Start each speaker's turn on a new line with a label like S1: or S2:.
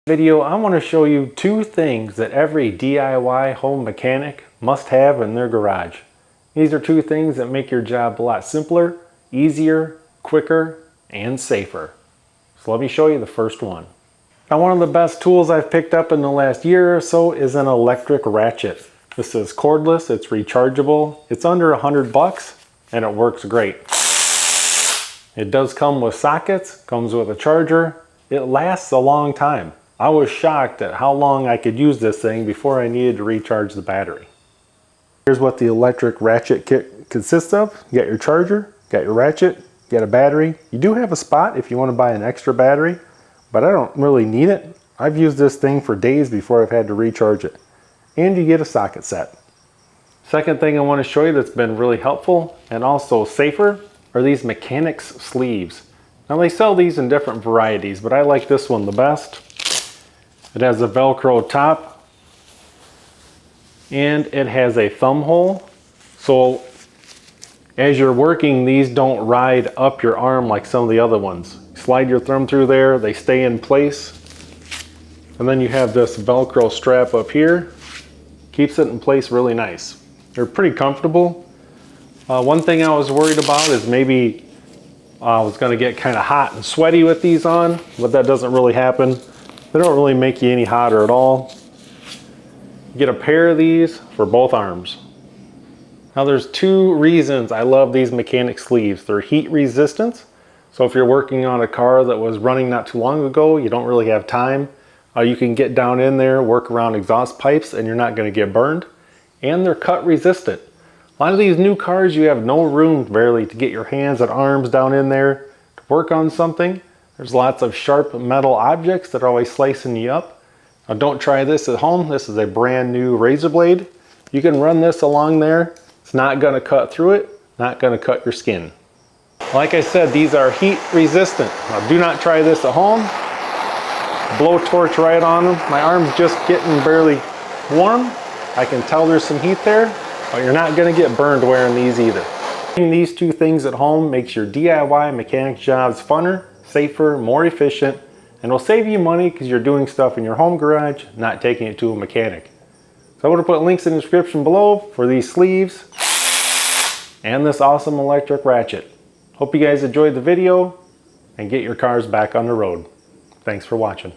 S1: Video, I want to show you two things that every DIY home mechanic must have in their garage. These are two things that make your job a lot simpler, easier, quicker, and safer. So let me show you the first one. Now, one of the best tools I've picked up in the last year or so is an electric ratchet. This is cordless, it's rechargeable, it's under $100 and it works great. It does come with sockets, comes with a charger, it lasts a long time. I was shocked at how long I could use this thing before I needed to recharge the battery. Here's what the electric ratchet kit consists of. You got your charger, got your ratchet, you got a battery. You do have a spot if you want to buy an extra battery, but I don't really need it. I've used this thing for days before I've had to recharge it. And you get a socket set. Second thing I want to show you that's been really helpful and also safer are these mechanics sleeves. Now they sell these in different varieties, but I like this one the best. It has a Velcro top and it has a thumb hole. So as you're working, these don't ride up your arm like some of the other ones. Slide your thumb through there, they stay in place. And then you have this Velcro strap up here. Keeps it in place really nice. They're pretty comfortable. One thing I was worried about is maybe I was gonna get kind of hot and sweaty with these on, but that doesn't really happen. They don't really make you any hotter at all. You get a pair of these for both arms. Now there's two reasons I love these mechanic sleeves. They're heat resistant. So if you're working on a car that was running not too long ago, you don't really have time, you can get down in there, work around exhaust pipes, and you're not going to get burned. And they're cut resistant. A lot of these new cars, you have no room barely to get your hands and arms down in there to work on something. There's lots of sharp metal objects that are always slicing you up. Now don't try this at home. This is a brand new razor blade. You can run this along there. It's not going to cut through it, not going to cut your skin. Like I said, these are heat resistant. Now do not try this at home. Blowtorch right on them. My arm's just getting barely warm. I can tell there's some heat there, but you're not going to get burned wearing these either. Doing these two things at home makes your DIY mechanic jobs funner, safer, more efficient, and will save you money because you're doing stuff in your home garage, not taking it to a mechanic. So I'm going to put links in the description below for these sleeves and this awesome electric ratchet. Hope you guys enjoyed the video and get your cars back on the road. Thanks for watching.